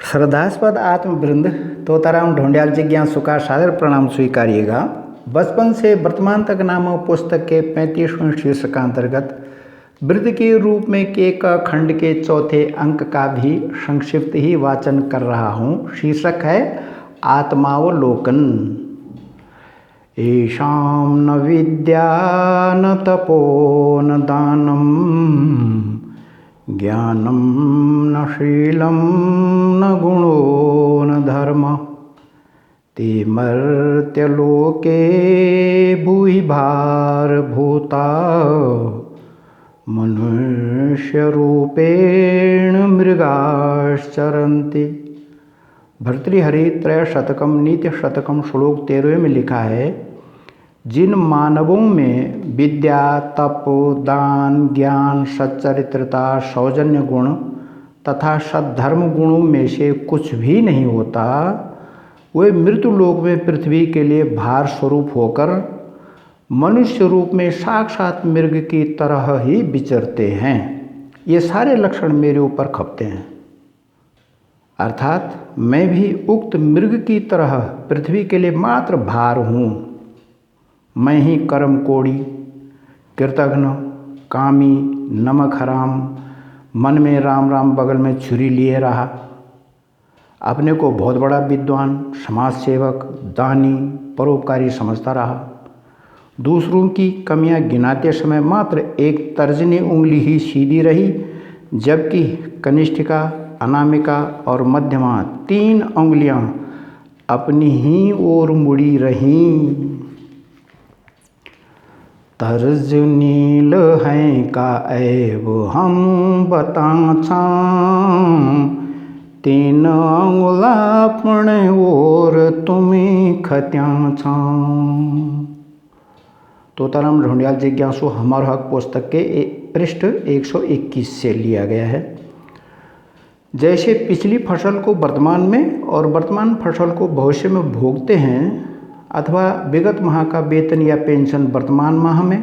श्रद्धास्पद आत्मवृंद तोताराम ढोंडियाल जिज्ञासु का सादर प्रणाम स्वीकारिएगा। बचपन से वर्तमान तक नामक पुस्तक के 35वें शीर्षकांतर्गत वृद्ध के रूप में के क खंड के चौथे अंक का भी संक्षिप्त ही वाचन कर रहा हूँ। शीर्षक है आत्मावलोकन। येषां न विद्या न तपो न दानम ज्ञानम न शीलम न गुणो न धर्म ते मर्त्यलोके भूरि भारभूता मनुष्यरूपेण मृगाश्चरन्ति। भर्तृहरि त्रय शतकम नीति शतकम श्लोक 13 में लिखा है, जिन मानवों में विद्या, तप, दान, ज्ञान, सच्चरित्रता, सौजन्य गुण तथा सद्धर्म गुणों में से कुछ भी नहीं होता, वे मृत्यु लोक में पृथ्वी के लिए भार स्वरूप होकर मनुष्य रूप में साक्षात मृग की तरह ही विचरते हैं। ये सारे लक्षण मेरे ऊपर खपते हैं, अर्थात मैं भी उक्त मृग की तरह पृथ्वी के लिए मात्र भार हूँ। मैं ही कर्म कोड़ी, कृतघ्न, कामी, नमक हराम, मन में राम राम बगल में छुरी लिए रहा, अपने को बहुत बड़ा विद्वान, समाज सेवक, दानी, परोपकारी समझता रहा। दूसरों की कमियां गिनाते समय मात्र एक तर्जनी उंगली ही सीधी रही, जबकि कनिष्ठिका, अनामिका और मध्यमा 3 उंगलियां अपनी ही ओर मुड़ी रहीं। तर्ज नील हैं का ऐब हम बताछा, 3 अंगुला अपने ओर तुम्हें खत्या छा। तोताराम ढोंडियाल जिज्ञासु हमार हक पुस्तक के पृष्ठ 121 से लिया गया है। जैसे पिछली फसल को वर्तमान में और वर्तमान फसल को भविष्य में भोगते हैं, अथवा विगत माह का वेतन या पेंशन वर्तमान माह में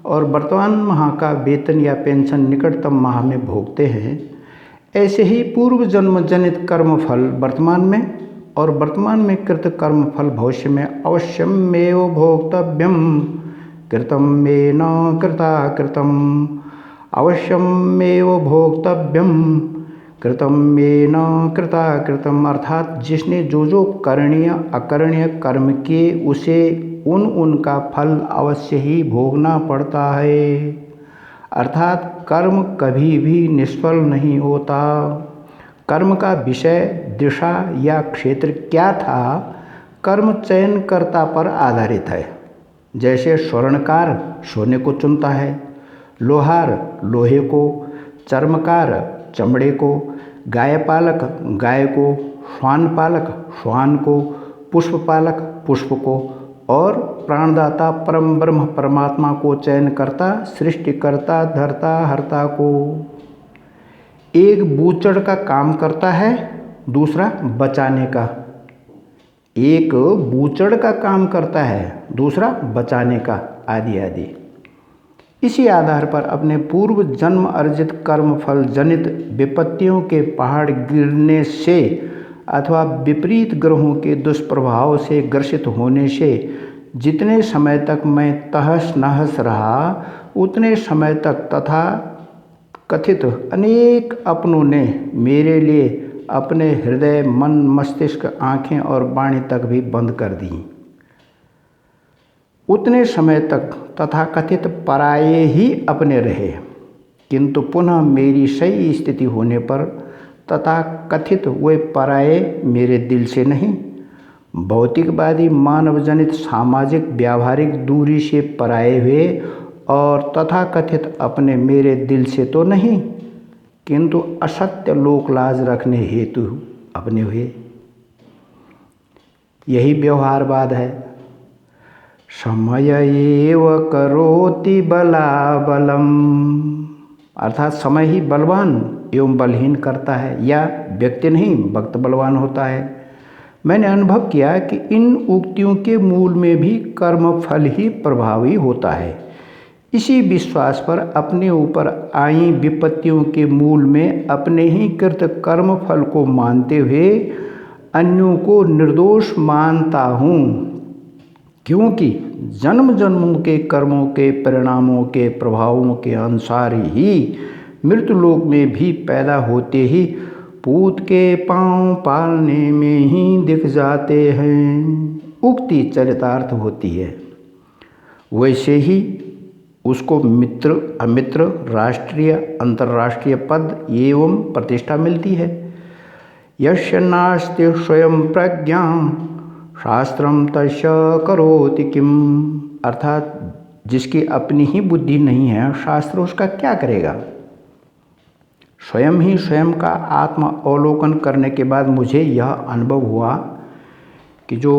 और वर्तमान माह का वेतन या पेंशन निकटतम माह में भोगते हैं, ऐसे ही पूर्व जन्म जनित कर्म फल वर्तमान में और वर्तमान में कृत कर्म फल भविष्य में अवश्यमेव भोक्तव्यम कृतम मे न कृता कृतम अवश्यमेव भोक्तव्यम कृतम मे न कृता कृतम। अर्थात जिसने जो करणीय अकरणीय कर्म किए उसे उनका फल अवश्य ही भोगना पड़ता है। अर्थात कर्म कभी भी निष्फल नहीं होता। कर्म का विषय, दिशा या क्षेत्र क्या था, कर्म चयनकर्ता पर आधारित है। जैसे स्वर्णकार सोने को चुनता है, लोहार लोहे को, चर्मकार चमड़े को, गायपालक गाय को, श्वानपालक श्वान को, पुष्पपालक पुष्प को और प्राणदाता परम ब्रह्म परमात्मा को चयन करता, सृष्टिकर्ता, धर्ता, हर्ता को। एक बूचड़ का काम करता है, दूसरा बचाने का। एक बूचड़ का काम करता है, दूसरा बचाने का, आदि आदि। इसी आधार पर अपने पूर्व जन्म अर्जित कर्म फल जनित विपत्तियों के पहाड़ गिरने से अथवा विपरीत ग्रहों के दुष्प्रभाव से ग्रसित होने से जितने समय तक मैं तहस नहस रहा, उतने समय तक तथा कथित अनेक अपनों ने मेरे लिए अपने हृदय, मन, मस्तिष्क, आँखें और वाणी तक भी बंद कर दी। उतने समय तक तथा कथित पराये ही अपने रहे, किंतु पुनः मेरी सही स्थिति होने पर तथा कथित वे पराये मेरे दिल से नहीं, भौतिकवादी मानव जनित सामाजिक व्यावहारिक दूरी से पराये हुए और तथा कथित अपने मेरे दिल से तो नहीं, किंतु असत्य लोकलाज रखने हेतु अपने हुए। यही व्यवहारवाद है। समय एव करोति बलाबलम, अर्थात समय ही बलवान एवं बलहीन करता है, या व्यक्ति नहीं भक्त बलवान होता है। मैंने अनुभव किया कि इन उक्तियों के मूल में भी कर्म फल ही प्रभावी होता है। इसी विश्वास पर अपने ऊपर आई विपत्तियों के मूल में अपने ही कृत कर्म फल को मानते हुए अन्यों को निर्दोष मानता हूँ, क्योंकि जन्म जन्मों के कर्मों के परिणामों के प्रभावों के अनुसार ही मृत्युलोक में भी पैदा होते ही पूत के पांव पालने में ही दिख जाते हैं। उक्ति चरितार्थ होती है। वैसे ही उसको मित्र अमित्र राष्ट्रीय अंतर्राष्ट्रीय पद एवं प्रतिष्ठा मिलती है। यस्य नास्ति स्वयं प्रज्ञा शास्त्रम तस्य करोति किम, अर्थात जिसकी अपनी ही बुद्धि नहीं है शास्त्र उसका क्या करेगा। स्वयं ही स्वयं का आत्म अवलोकन करने के बाद मुझे यह अनुभव हुआ कि जो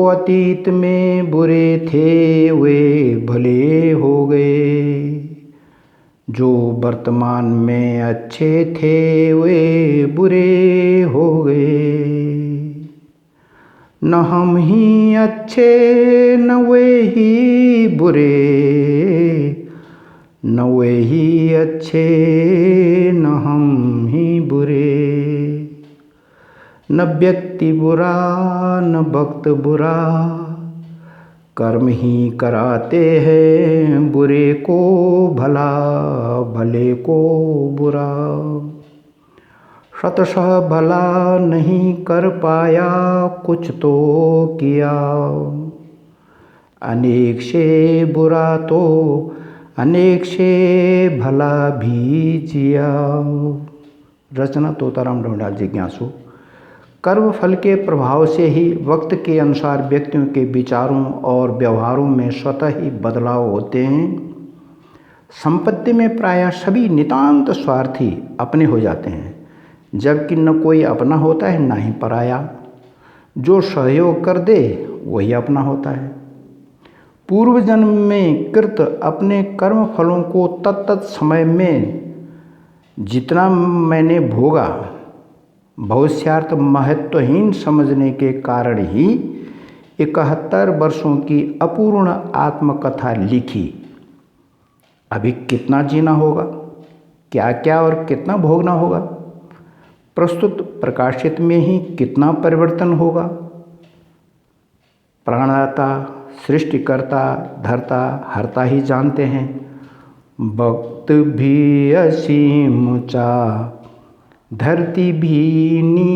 अतीत में बुरे थे वे भले हो गए, जो वर्तमान में अच्छे थे वे बुरे हो गए। न हम ही अच्छे न वे ही बुरे, न वे ही अच्छे न हम ही बुरे। न व्यक्ति बुरा न भक्त बुरा, कर्म ही कराते हैं बुरे को भला भले को बुरा। शतशः भला नहीं कर पाया कुछ तो किया, अनेक से बुरा तो अनेक से भला भी जिया। रचना तोताराम ढूंढाल जिज्ञासु। कर्म फल के प्रभाव से ही वक्त के अनुसार व्यक्तियों के विचारों और व्यवहारों में स्वतः ही बदलाव होते हैं। संपत्ति में प्रायः सभी नितांत स्वार्थी अपने हो जाते हैं, जबकि न कोई अपना होता है न ही पराया। जो सहयोग कर दे वही अपना होता है। पूर्व जन्म में कृत अपने कर्म फलों को तत्त समय में जितना मैंने भोगा, भविष्यार्थ महत्वहीन समझने के कारण ही 71 वर्षों की अपूर्ण आत्मकथा लिखी। अभी कितना जीना होगा, क्या क्या और कितना भोगना होगा, प्रस्तुत प्रकाशित में ही कितना परिवर्तन होगा। प्राणदाता सृष्टिकर्ता धर्ता हरता ही जानते हैं। वक्त भी असीम ऊंचा धरती भी नी,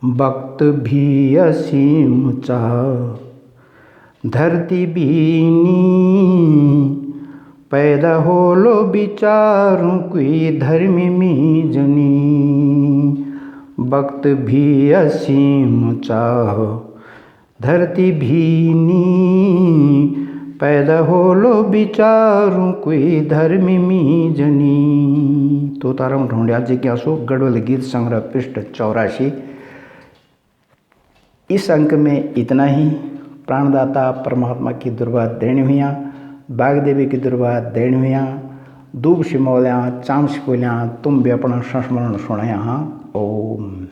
वक्त भी असीम ऊंचा धरती भी नी। पैदा हो लो विचारों की धर्म में जनी, वक्त भी असीम ऊंचा धरती भी नी। पैदा हो लो विचारों की धर्म में जनी। तोताराम ढूंढाल जिज्ञासु, गढ़वाल गीत संग्रह पृष्ठ 84। इस अंक में इतना ही। प्राणदाता परमात्मा की दुर्वा देणी हुआ, बागदेवी की दुर्वा देणी हुआ, दूब सिमोल्या चाम सिकोल्या तुम भी अपना संस्मरण सुनया। ओम।